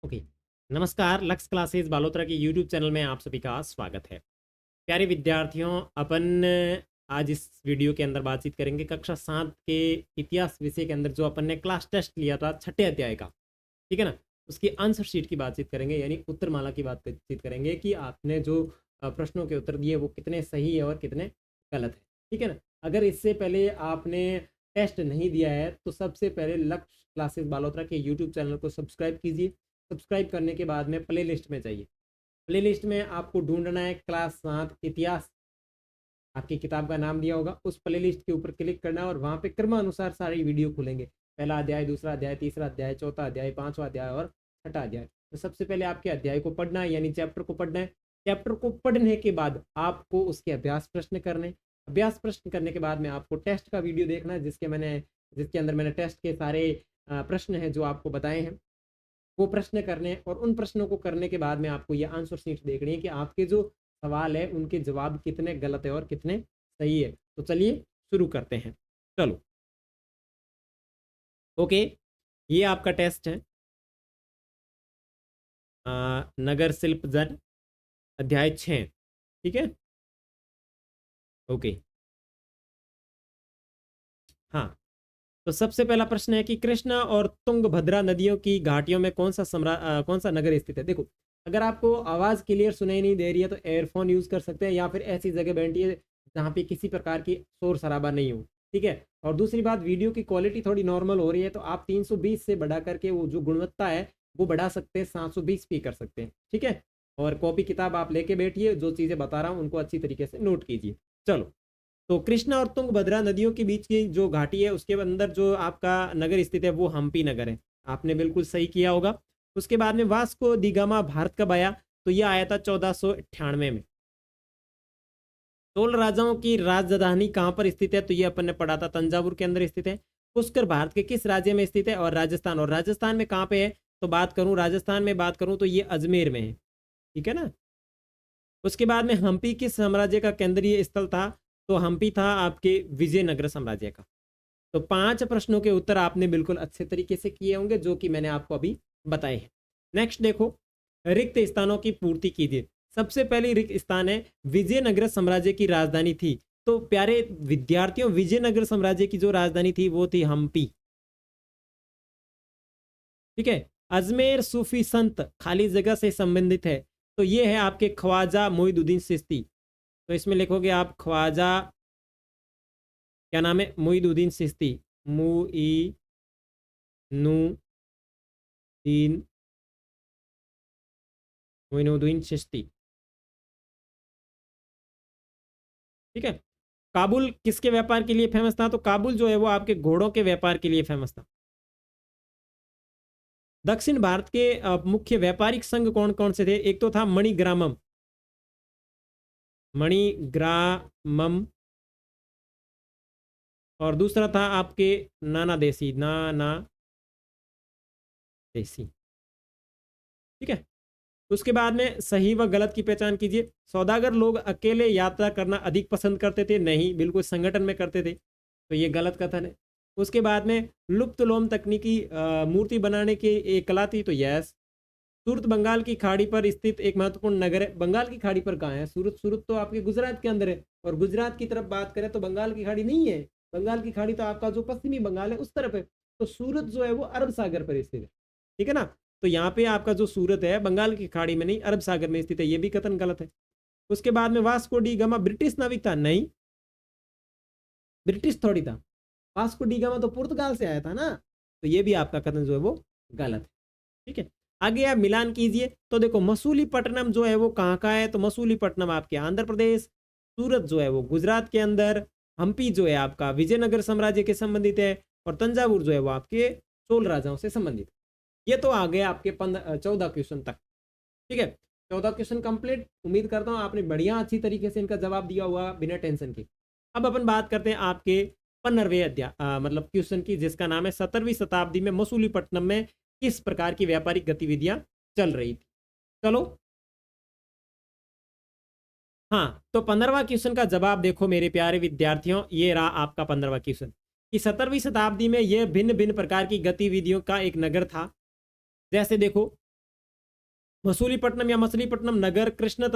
Okay. नमस्कार, लक्ष्य classes Balotra के यूट्यूब चैनल में आप सभी का स्वागत है। प्यारे विद्यार्थियों, अपन आज इस वीडियो के अंदर बातचीत करेंगे कक्षा 7 के इतिहास विषय के अंदर जो अपन ने क्लास टेस्ट लिया था छठे अध्याय का, ठीक है ना। उसकी आंसर शीट की बातचीत करेंगे, यानी उत्तरमाला की बातचीत करेंगे कि आपने जो प्रश्नों के उत्तर दिए वो कितने सही है और कितने गलत है, ठीक है ना। अगर इससे पहले आपने टेस्ट नहीं दिया है तो सबसे पहले लक्ष्य क्लासेस बालोतरा के यूट्यूब चैनल को सब्सक्राइब कीजिए। सब्सक्राइब करने के बाद में प्ले लिस्ट में जाइए। प्ले लिस्ट में आपको ढूंढना है क्लास 7 इतिहास, आपकी किताब का नाम दिया होगा, उस प्ले लिस्ट के ऊपर क्लिक करना है और वहाँ पे क्रमानुसार सारी वीडियो खुलेंगे। पहला अध्याय, दूसरा अध्याय, तीसरा अध्याय, चौथा अध्याय, पांचवा अध्याय और छठा अध्याय। तो सबसे पहले आपके अध्याय को पढ़ना है, यानी चैप्टर को पढ़ना है। चैप्टर को पढ़ने के बाद आपको उसके अभ्यास प्रश्न करने, अभ्यास प्रश्न करने के बाद में आपको टेस्ट का वीडियो देखना है, जिसके अंदर मैंने टेस्ट के सारे प्रश्न हैं जो आपको बताए हैं, वो प्रश्न करने। और उन प्रश्नों को करने के बाद में आपको ये आंसर शीट देखनी है कि आपके जो सवाल है उनके जवाब कितने गलत है और कितने सही है। तो चलिए शुरू करते हैं। चलो, ओके। ये आपका टेस्ट है, नगर शिल्प जन, अध्याय 6, ठीक है। ओके, हाँ। तो सबसे पहला प्रश्न है कि कृष्णा और तुंगभद्रा नदियों की घाटियों में कौन सा नगर स्थित है। देखो, अगर आपको आवाज क्लियर सुनाई नहीं दे रही है तो एयरफोन यूज कर सकते हैं, या फिर ऐसी जगह बैठिए जहाँ पे किसी प्रकार की शोर शराबा नहीं हो, ठीक है। और दूसरी बात, वीडियो की क्वालिटी थोड़ी नॉर्मल हो रही है तो आप 320 से बढ़ा करके वो जो गुणवत्ता है वो बढ़ा सकते हैं, 720 पे कर सकते हैं, ठीक है। और कॉपी किताब आप लेके बैठिए, जो चीजें बता रहा हूँ उनको अच्छी तरीके से नोट कीजिए। चलो, तो कृष्णा और तुंगभद्रा नदियों के बीच की जो घाटी है उसके अंदर जो आपका नगर स्थित है वो हम्पी नगर है। आपने बिल्कुल सही किया होगा। उसके बाद में वास्को दी गामा भारत कब आया, तो यह आया था 1498 में। चोल राजाओं की राजधानी कहाँ पर स्थित है, तो ये अपन ने पढ़ा था, तंजावुर के अंदर स्थित है। पुष्कर भारत के किस राज्य में स्थित है, और राजस्थान में कहाँ पे है, तो राजस्थान में बात करूं तो ये अजमेर में है, ठीक है ना। उसके बाद में हम्पी किस साम्राज्य का केंद्रीय स्थल था, तो हम्पी था आपके विजयनगर साम्राज्य का। तो 5 प्रश्नों के उत्तर आपने बिल्कुल अच्छे तरीके से किए होंगे, जो कि मैंने आपको अभी बताए हैं। नेक्स्ट देखो, रिक्त स्थानों की पूर्ति कीजिए। सबसे पहली रिक्त स्थान है विजयनगर साम्राज्य की राजधानी थी। तो प्यारे विद्यार्थियों, विजयनगर साम्राज्य की जो राजधानी थी वो थी हम्पी, ठीक है। अजमेर सूफी संत खाली जगह से संबंधित है, तो ये है आपके ख्वाजा मोइनुद्दीन चिश्ती। तो इसमें लिखोगे आप ख्वाजा, क्या नाम है, मोइनुद्दीन चिश्ती, मोइनुद्दीन मोइनुद्दीन चिश्ती, ठीक है। काबुल किसके व्यापार के लिए फेमस था, तो काबुल जो है वो आपके घोड़ों के व्यापार के लिए फेमस था। दक्षिण भारत के मुख्य व्यापारिक संघ कौन कौन से थे, एक तो था मणिग्रामम, मणिग्रामम, और दूसरा था आपके नाना देसी, ठीक है। उसके बाद में सही व गलत की पहचान कीजिए। सौदागर लोग अकेले यात्रा करना अधिक पसंद करते थे, नहीं, बिल्कुल संगठन में करते थे, तो ये गलत कथन है। उसके बाद में लुप्त लोम तकनीकी मूर्ति बनाने की एक कला थी, तो यस। सूरत बंगाल की खाड़ी पर स्थित एक महत्वपूर्ण नगर है। बंगाल की खाड़ी पर कहाँ है सूरत? सूरत तो आपके गुजरात के अंदर है, और गुजरात की तरफ बात करें तो बंगाल की खाड़ी नहीं है। बंगाल की खाड़ी तो आपका जो पश्चिमी बंगाल है उस तरफ है। तो सूरत जो है वो अरब सागर पर स्थित है, ठीक है ना। तो यहाँ पे आपका जो सूरत है बंगाल की खाड़ी में नहीं, अरब सागर में स्थित है, ये भी कथन गलत है। उसके बाद में वास्को डी गामा ब्रिटिश नाविक था, नहीं, ब्रिटिश थोड़ी था। वास्को डी गामा तो पुर्तगाल से आया था ना, तो ये भी आपका कथन जो है वो गलत है, ठीक है। आगे आप मिलान कीजिए। तो देखो, मसूलीपट्टनम जो है वो कहाँ का है, तो मसूलीपट्टनम आपके आंध्र प्रदेश, सूरत जो है वो गुजरात के अंदर, हम्पी जो है आपका विजयनगर साम्राज्य के संबंधित है, और तंजावुर जो है वो आपके चोल राजाओं से संबंधित। ये तो आ गए आपके 14 क्वेश्चन तक, ठीक है। 14 क्वेश्चन कंप्लीट। उम्मीद करता हूँ आपने बढ़िया अच्छी तरीके से इनका जवाब दिया हुआ बिना टेंशन के। अब अपन बात करते हैं आपके 15वें अध्याय मतलब क्वेश्चन की, जिसका नाम है 17वीं शताब्दी में मसूलीपट्टनम में किस प्रकार की व्यापारिक गतिविधियां चल रही थी। चलो, हाँ, तो 15वां क्वेश्चन का जवाब देखो मेरे प्यारे विद्यार्थियों, ये रहा आपका 15वां क्वेश्चन कि 17वीं शताब्दी में यह भिन्न भिन्न प्रकार की गतिविधियों का एक नगर था। जैसे देखो, मसूलीपट्टनम या मछलीपट्टनम नगर कृष्णा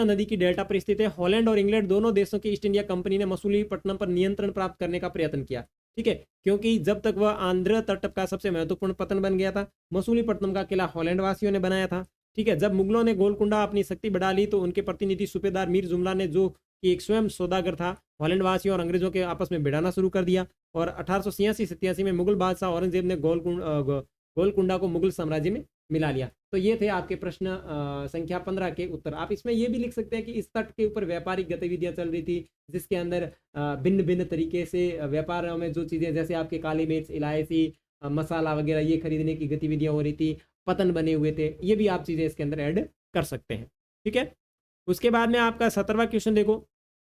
नदी की डेल्टा पर स्थित है। हॉलैंड और इंग्लैंड दोनों देशों की ईस्ट इंडिया कंपनी ने मसूलीपट्टनम पर नियंत्रण प्राप्त करने का प्रयत्न किया। ठीक है, क्योंकि जब तक वह आंध्र तट का सबसे महत्वपूर्ण पतन बन गया था। मसूलीपट्टनम का किला हॉलैंड वासियों ने बनाया था। ठीक है, जब मुगलों ने गोलकुंडा अपनी शक्ति बढ़ा ली तो उनके प्रतिनिधि सूबेदार मीर जुमला ने, जो कि एक स्वयं सौदागर था, हॉलैंड वासियों और अंग्रेजों के आपस में भिड़ाना शुरू कर दिया। और 1886-87 में मुगल बादशाह औरंगजेब ने गोलकुंडा को मुगल साम्राज्य में मिला लिया। तो ये थे आपके प्रश्न संख्या 15 के उत्तर। आप इसमें ये भी लिख सकते हैं कि इस तट के ऊपर व्यापारिक गतिविधियां चल रही थी, जिसके अंदर भिन्न भिन्न तरीके से व्यापारों में जो चीजें, जैसे आपके काली मिर्च, इलायची, मसाला वगैरह, ये खरीदने की गतिविधियां हो रही थी, पतन बने हुए थे, ये भी आप चीजें इसके अंदर ऐड कर सकते हैं। ठीक है, उसके बाद में आपका 17वां क्वेश्चन देखो,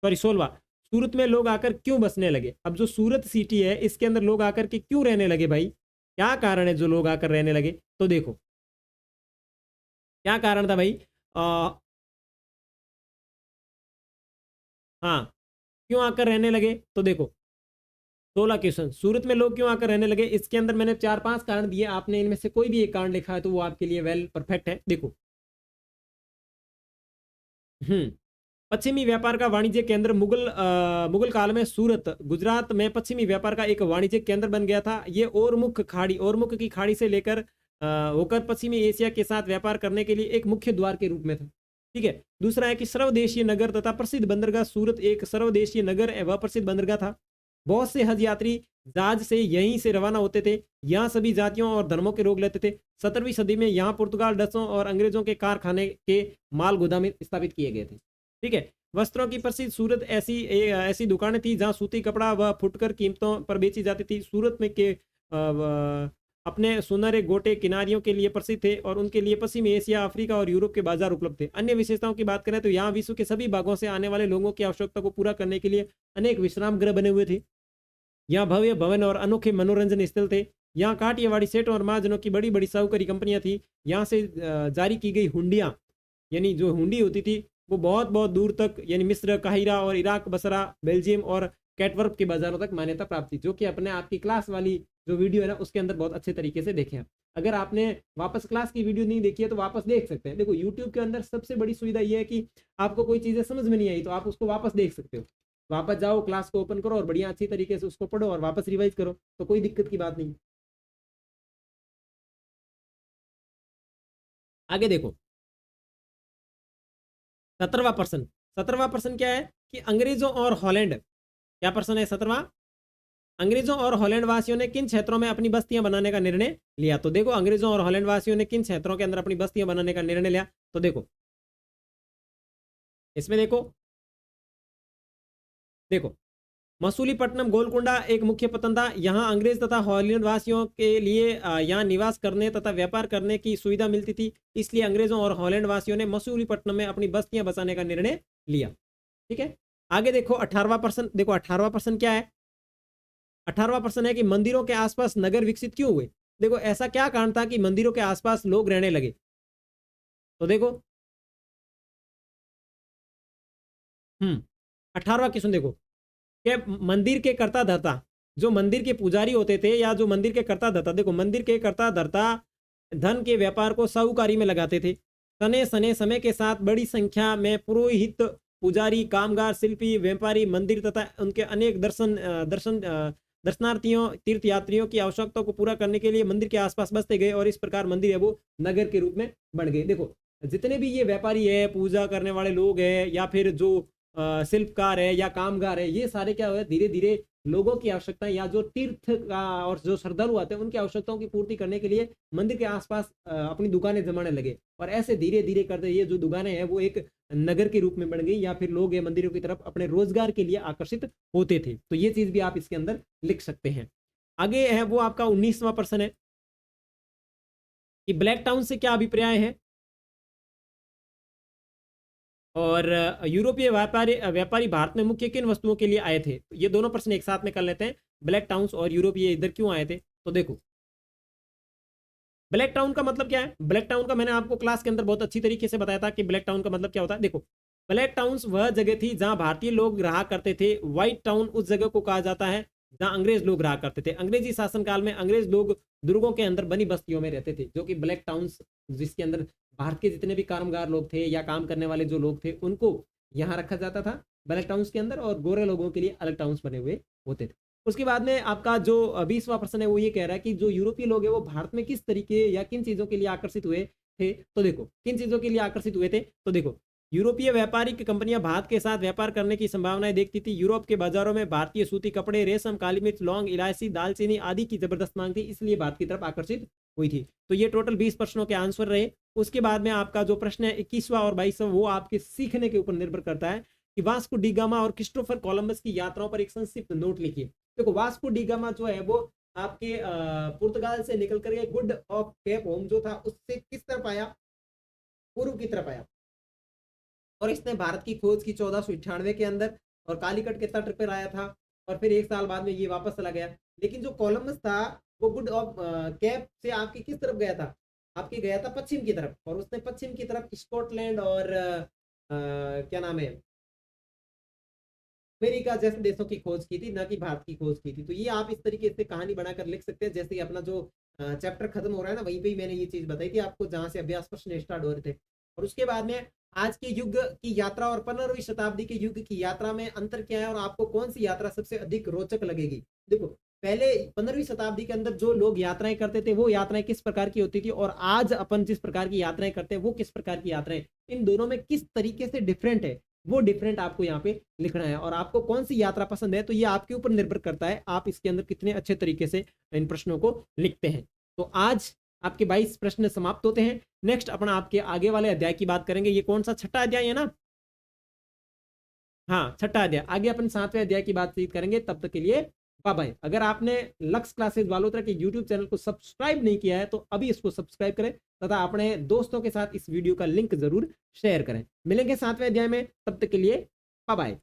सॉरी 16वां। सूरत में लोग आकर क्यों बसने लगे? अब जो सूरत सिटी है, इसके अंदर लोग आकर के क्यों रहने लगे भाई? क्या कारण है जो लोग आकर रहने लगे? तो देखो क्या कारण था भाई। हाँ, क्यों आकर रहने लगे? तो देखो 16 क्वेश्चन, सूरत में लोग क्यों आकर रहने लगे, इसके अंदर मैंने 4-5 कारण दिए, आपने इनमें से कोई भी एक कारण लिखा है तो वो आपके लिए वेल परफेक्ट है। देखो, पश्चिमी व्यापार का वाणिज्य केंद्र, मुगल काल में सूरत गुजरात में पश्चिमी व्यापार का एक वाणिज्यिक केंद्र बन गया था। ये ओरमुख की खाड़ी से लेकर होकर पश्चिमी एशिया के साथ व्यापार करने के लिए एक मुख्य द्वार के रूप में था। ठीक है, दूसरा है कि सर्वदेशीय नगर तथा प्रसिद्ध बंदरगाह, सूरत एक सर्वदेशीय नगर व प्रसिद्ध बंदरगाह था। बहुत से हज यात्री जहाज से यहीं से रवाना होते थे। यहाँ सभी जातियों और धर्मों के लोग लेते थे। 17वीं सदी में यहाँ पुर्तगाल, डचों और अंग्रेजों के कारखाने के माल गोदाम स्थापित किए गए थे। ठीक है, वस्त्रों की प्रसिद्ध सूरत ऐसी दुकानें थी जहां सूती कपड़ा व फुटकर कीमतों पर बेची जाती थी। सूरत में के अपने सुनहरे गोटे किनारियों के लिए प्रसिद्ध थे और उनके लिए पश्चिमी एशिया, अफ्रीका और यूरोप के बाजार उपलब्ध थे। अन्य विशेषताओं की बात करें तो यहाँ विश्व के सभी भागों से आने वाले लोगों की आवश्यकता को पूरा करने के लिए अनेक विश्राम गृह बने हुए थे। यहाँ भव्य भवन और अनोखे मनोरंजन स्थल थे। यहाँ काठियावाड़ी सेठों और महाजनों की बड़ी बड़ी साहूकारी कंपनियां थी। यहाँ से जारी की गई हुंडियाँ, यानी जो हुंडी होती थी, वो बहुत बहुत दूर तक, यानी मिस्र, काहिरा और इराक, बसरा, बेल्जियम और कैटवर्प के बाजारों तक मान्यता प्राप्त थी, जो कि अपने आपकी क्लास वाली जो वीडियो है ना, उसके अंदर बहुत अच्छे तरीके से देखे हैं। अगर आपने वापस क्लास की वीडियो नहीं देखी है तो वापस देख सकते हैं। देखो, यूट्यूब के अंदर सबसे बड़ी सुविधा यह है कि आपको कोई चीज़ें समझ में नहीं आई तो आप उसको वापस देख सकते हो। वापस जाओ, क्लास को ओपन करो और बढ़िया अच्छी तरीके से उसको पढ़ो और वापस रिवाइज करो, तो कोई दिक्कत की बात नहीं। आगे देखो 17वां प्रश्न क्या है कि अंग्रेजों और हॉलैंड, क्या प्रश्न है 17वां? अंग्रेजों और हॉलैंड वासियों ने किन क्षेत्रों में अपनी बस्तियां बनाने का निर्णय लिया? तो देखो, अंग्रेजों और हॉलैंड वासियों ने किन क्षेत्रों के अंदर अपनी बस्तियां बनाने का निर्णय लिया? तो देखो इसमें देखो मसूलीपट्टनम, गोलकुंडा एक मुख्य पतन था। यहाँ अंग्रेज तथा हॉलैंड वासियों के लिए यहाँ निवास करने तथा व्यापार करने की सुविधा मिलती थी। इसलिए अंग्रेजों और हॉलैंड वासियों ने मसूलीपट्टनम में अपनी बस्तियां बसाने का निर्णय लिया। ठीक है, आगे देखो 18वां प्रश्न। देखो 18वां प्रश्न क्या है? 18वां प्रश्न है कि मंदिरों के आसपास नगर विकसित क्यों हुए? देखो, ऐसा क्या कारण था कि मंदिरों के आसपास लोग रहने लगे? तो देखो 18वां क्वेश्चन देखो कि मंदिर के कर्ता धर्ता, जो मंदिर के पुजारी होते थे या जो मंदिर के कर्ता धर्ता, देखो मंदिर के कर्ता धर्ता धन के व्यापार को साहूकारी में लगाते थे। सने सने समय के साथ बड़ी संख्या में पुरोहित, पुजारी, कामगार, शिल्पी, व्यापारी मंदिर तथा उनके अनेक दर्शनार्थियों, तीर्थयात्रियों की आवश्यकताओं को पूरा करने के लिए मंदिर के आसपास बसते गए और इस प्रकार मंदिर है वो नगर के रूप में बन गए। देखो, जितने भी ये व्यापारी है, पूजा करने वाले लोग हैं, या फिर जो शिल्पकार है या कामगार है, ये सारे क्या हुए, धीरे धीरे लोगों की आवश्यकता या जो तीर्थ का और जो श्रद्धालु आते हैं उनकी आवश्यकताओं की पूर्ति करने के लिए मंदिर के आसपास अपनी दुकानें जमाने लगे। और ऐसे धीरे धीरे करते ये जो दुकानें हैं वो एक नगर के रूप में बन गई, या फिर लोग ये मंदिरों की तरफ अपने रोजगार के लिए आकर्षित होते थे। तो ये चीज भी आप इसके अंदर लिख सकते हैं। आगे है वो आपका 19वां प्रश्न है कि ब्लैक टाउन से क्या अभिप्राय है, और यूरोपीय व्यापारी भारत में मुख्य किन वस्तुओं के लिए आए थे? ये दोनों प्रश्न एक साथ में कर लेते हैं। ब्लैक टाउन्स और यूरोपीय इधर क्यों आए थे? तो देखो, ब्लैक टाउन का मतलब क्या है? ब्लैक टाउन का मैंने आपको क्लास के अंदर बहुत अच्छी तरीके से बताया था कि ब्लैक टाउन का मतलब क्या होता है। देखो, ब्लैक टाउन्स वह जगह थी जहां भारतीय लोग रहा करते थे। व्हाइट टाउन उस जगह को कहा जाता है जहां अंग्रेज लोग रहा करते थे। अंग्रेजी शासनकाल में अंग्रेज लोग दुर्गों के अंदर बनी बस्तियों में रहते थे, जो कि ब्लैक टाउन्स, जिसके अंदर भारत के जितने भी कामगार लोग थे या काम करने वाले जो लोग थे उनको यहाँ रखा जाता था ब्लैक टाउन्स के अंदर, और गोरे लोगों के लिए अलग टाउन्स बने हुए होते थे। उसके बाद में आपका जो 20वां प्रश्न है वो ये कह रहा है कि जो यूरोपीय लोग हैं वो भारत में किस तरीके या किन चीजों के लिए आकर्षित हुए थे। तो देखो किन चीजों के लिए आकर्षित हुए थे, तो देखो यूरोपीय व्यापारिक कंपनियां भारत के साथ व्यापार करने की संभावनाएं देखती थी। यूरोप के बाजारों में भारतीय सूती कपड़े, रेशम, काली मिर्च, लौंग, इलायची, दालचीनी आदि की जबरदस्त मांग थी, इसलिए भारत की तरफ आकर्षित हुई थी। तो ये टोटल 20 प्रश्नों के आंसर रहे। उसके बाद में आपका जो प्रश्न है 21वां और 22वां वो आपके सीखने के ऊपर निर्भर करता है कि वास्को डी गामा और क्रिस्टोफर कोलंबस की यात्राओं पर एक संक्षिप्त नोट लिखिए। देखो वास्को डी गामा जो है वो आपके पुर्तगाल से निकल करके गुड ऑफ केप होम जो था उससे किस तरफ आया, पूर्व की तरफ आया, और इसने भारत की खोज की 1498 के अंदर, और कालीकट के तट पर आया था, और फिर एक साल बाद में ये वापस चला गया। लेकिन जो कोलंबस था वो गुड ऑफ केप से आपके किस तरफ गया था, आपके गया था पश्चिम की तरफ, और उसने पश्चिम की तरफ स्कॉटलैंड और क्या नाम है, अमेरिका जैसे देशों की खोज की थी, ना कि भारत की खोज की थी। तो ये आप इस तरीके से कहानी बनाकर लिख सकते हैं। जैसे अपना जो चैप्टर खत्म हो रहा है ना, वहीं पे ही मैंने ये चीज बताई थी आपको, जहां से अभ्यास प्रश्न स्टार्ट हो रहे थे। और उसके बाद में आज के युग की यात्रा और 15वीं शताब्दी के युग की यात्रा में अंतर क्या है, और आपको कौन सी यात्रा सबसे अधिक रोचक लगेगी। देखो पहले 15वीं शताब्दी के अंदर जो लोग यात्राएं करते थे वो यात्राएं किस प्रकार की होती थी, और आज अपन जिस प्रकार की यात्राएं करते हैं वो किस प्रकार की यात्राएं, इन दोनों में किस तरीके से डिफरेंट है, वो डिफरेंट आपको यहाँ पे लिखना है। और आपको कौन सी यात्रा पसंद है तो ये आपके ऊपर निर्भर करता है, आप इसके अंदर कितने अच्छे तरीके से इन प्रश्नों को लिखते हैं। तो आज आपके 22 प्रश्न समाप्त होते हैं। नेक्स्ट अपन आपके आगे वाले अध्याय की बात करेंगे। ये कौन सा, छठा अध्याय है ना? हाँ छठा अध्याय। आगे अपन 7वें अध्याय की बातचीत करेंगे। तब तक के लिए बाय बाय। अगर आपने लक्स क्लासेस वालोत्रा के यूट्यूब चैनल को सब्सक्राइब नहीं किया है तो अभी इसको सब्सक्राइब करें तथा अपने दोस्तों के साथ इस वीडियो का लिंक जरूर शेयर करें। मिलेंगे 7वें अध्याय में, तब तक के लिए बाय बाय।